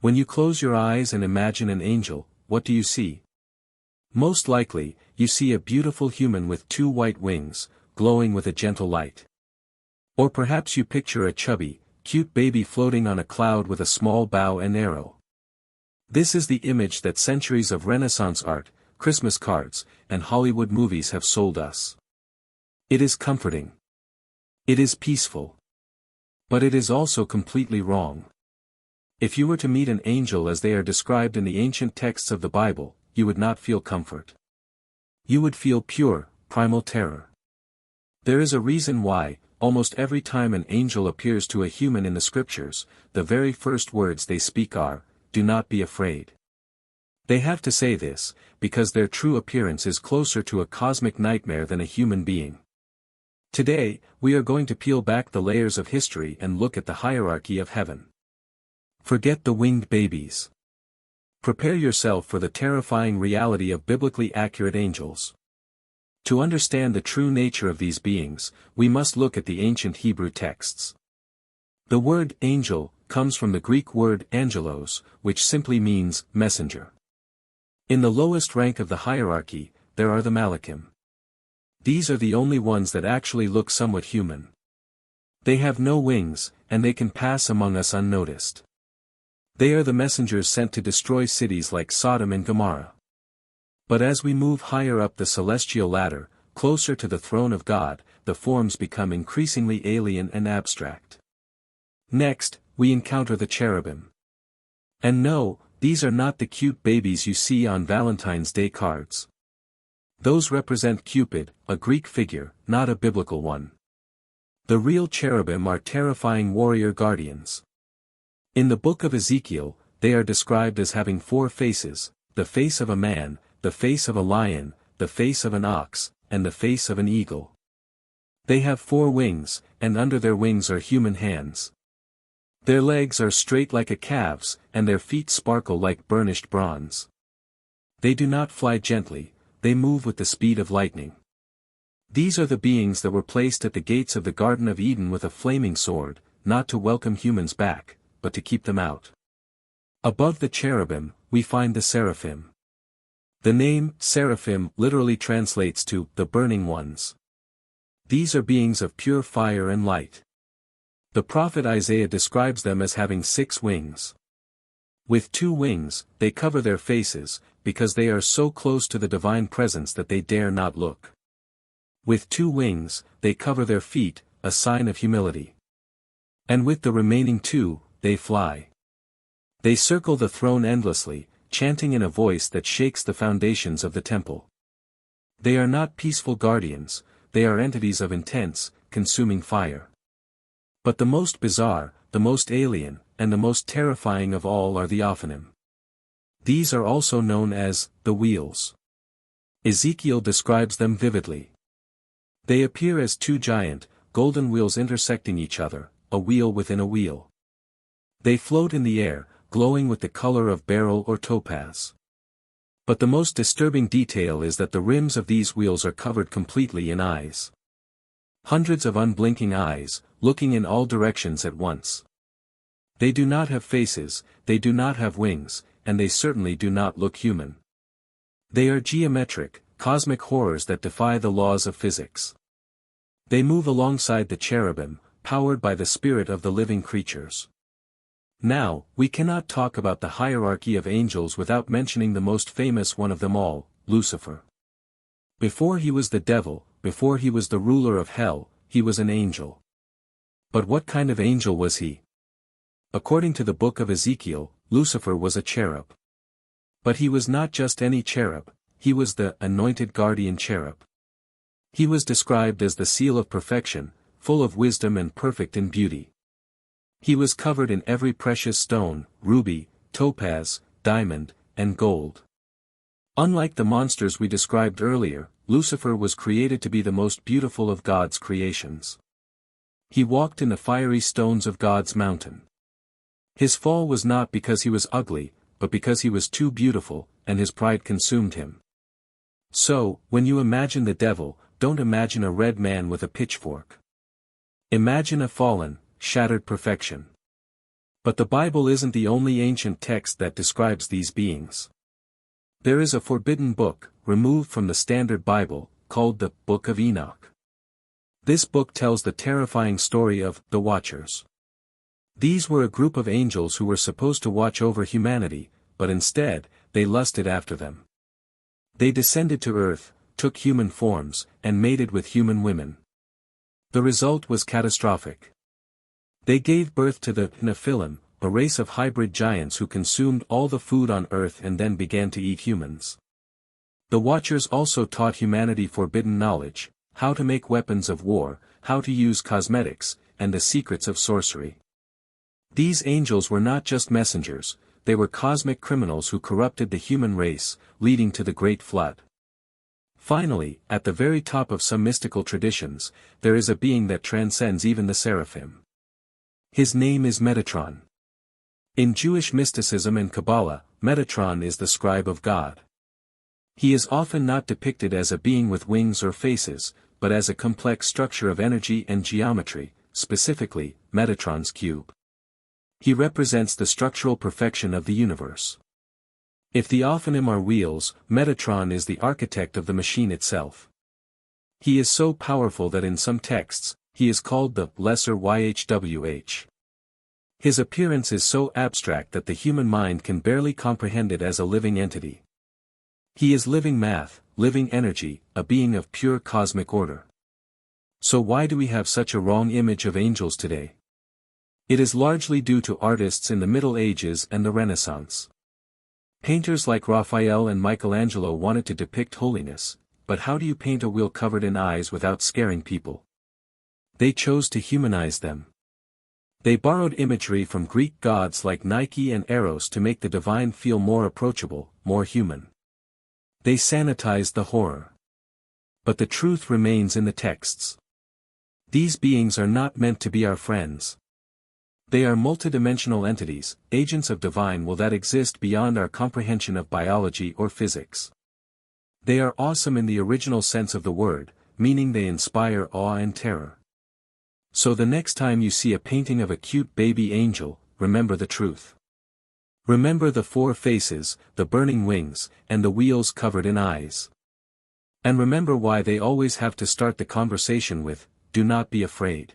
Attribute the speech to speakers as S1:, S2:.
S1: When you close your eyes and imagine an angel, what do you see? Most likely, you see a beautiful human with two white wings, glowing with a gentle light. Or perhaps you picture a chubby, cute baby floating on a cloud with a small bow and arrow. This is the image that centuries of Renaissance art, Christmas cards, and Hollywood movies have sold us. It is comforting. It is peaceful. But it is also completely wrong. If you were to meet an angel as they are described in the ancient texts of the Bible, you would not feel comfort. You would feel pure, primal terror. There is a reason why, almost every time an angel appears to a human in the scriptures, the very first words they speak are, "Do not be afraid." They have to say this, because their true appearance is closer to a cosmic nightmare than a human being. Today, we are going to peel back the layers of history and look at the hierarchy of heaven. Forget the winged babies. Prepare yourself for the terrifying reality of biblically accurate angels. To understand the true nature of these beings, we must look at the ancient Hebrew texts. The word angel comes from the Greek word angelos, which simply means messenger. In the lowest rank of the hierarchy, there are the Malakim. These are the only ones that actually look somewhat human. They have no wings, and they can pass among us unnoticed. They are the messengers sent to destroy cities like Sodom and Gomorrah. But as we move higher up the celestial ladder, closer to the throne of God, the forms become increasingly alien and abstract. Next, we encounter the cherubim. And no, these are not the cute babies you see on Valentine's Day cards. Those represent Cupid, a Greek figure, not a biblical one. The real cherubim are terrifying warrior guardians. In the book of Ezekiel, they are described as having 4 faces, the face of a man, the face of a lion, the face of an ox, and the face of an eagle. They have 4 wings, and under their wings are human hands. Their legs are straight like a calf's, and their feet sparkle like burnished bronze. They do not fly gently, they move with the speed of lightning. These are the beings that were placed at the gates of the Garden of Eden with a flaming sword, not to welcome humans back, but to keep them out. Above the cherubim, we find the seraphim. The name, seraphim, literally translates to, the burning ones. These are beings of pure fire and light. The prophet Isaiah describes them as having 6 wings. With 2 wings, they cover their faces, because they are so close to the divine presence that they dare not look. With 2 wings, they cover their feet, a sign of humility. And with the remaining 2, they fly. They circle the throne endlessly, chanting in a voice that shakes the foundations of the temple. They are not peaceful guardians, they are entities of intense, consuming fire. But the most bizarre, the most alien, and the most terrifying of all are the Ophanim. These are also known as, the wheels. Ezekiel describes them vividly. They appear as 2 giant, golden wheels intersecting each other, a wheel within a wheel. They float in the air, glowing with the color of beryl or topaz. But the most disturbing detail is that the rims of these wheels are covered completely in eyes. Hundreds of unblinking eyes, looking in all directions at once. They do not have faces, they do not have wings, and they certainly do not look human. They are geometric, cosmic horrors that defy the laws of physics. They move alongside the cherubim, powered by the spirit of the living creatures. Now, we cannot talk about the hierarchy of angels without mentioning the most famous one of them all, Lucifer. Before he was the devil, before he was the ruler of hell, he was an angel. But what kind of angel was he? According to the book of Ezekiel, Lucifer was a cherub. But he was not just any cherub, he was the anointed guardian cherub. He was described as the seal of perfection, full of wisdom and perfect in beauty. He was covered in every precious stone, ruby, topaz, diamond, and gold. Unlike the monsters we described earlier, Lucifer was created to be the most beautiful of God's creations. He walked in the fiery stones of God's mountain. His fall was not because he was ugly, but because he was too beautiful, and his pride consumed him. So, when you imagine the devil, don't imagine a red man with a pitchfork. Imagine a fallen, shattered perfection. But the Bible isn't the only ancient text that describes these beings. There is a forbidden book, removed from the Standard Bible, called the Book of Enoch. This book tells the terrifying story of the Watchers. These were a group of angels who were supposed to watch over humanity, but instead, they lusted after them. They descended to earth, took human forms, and mated with human women. The result was catastrophic. They gave birth to the Nephilim, a race of hybrid giants who consumed all the food on earth and then began to eat humans. The Watchers also taught humanity forbidden knowledge, how to make weapons of war, how to use cosmetics, and the secrets of sorcery. These angels were not just messengers, they were cosmic criminals who corrupted the human race, leading to the Great Flood. Finally, at the very top of some mystical traditions, there is a being that transcends even the Seraphim. His name is Metatron. In Jewish mysticism and Kabbalah, Metatron is the scribe of God. He is often not depicted as a being with wings or faces, but as a complex structure of energy and geometry, specifically, Metatron's cube. He represents the structural perfection of the universe. If the Ophanim are wheels, Metatron is the architect of the machine itself. He is so powerful that in some texts, he is called the Lesser YHWH. His appearance is so abstract that the human mind can barely comprehend it as a living entity. He is living math, living energy, a being of pure cosmic order. So why do we have such a wrong image of angels today? It is largely due to artists in the Middle Ages and the Renaissance. Painters like Raphael and Michelangelo wanted to depict holiness, but how do you paint a wheel covered in eyes without scaring people? They chose to humanize them. They borrowed imagery from Greek gods like Nike and Eros to make the divine feel more approachable, more human. They sanitized the horror. But the truth remains in the texts. These beings are not meant to be our friends. They are multidimensional entities, agents of divine will that exist beyond our comprehension of biology or physics. They are awesome in the original sense of the word, meaning they inspire awe and terror. So the next time you see a painting of a cute baby angel, remember the truth. Remember the 4 faces, the burning wings, and the wheels covered in eyes. And remember why they always have to start the conversation with, "Do not be afraid."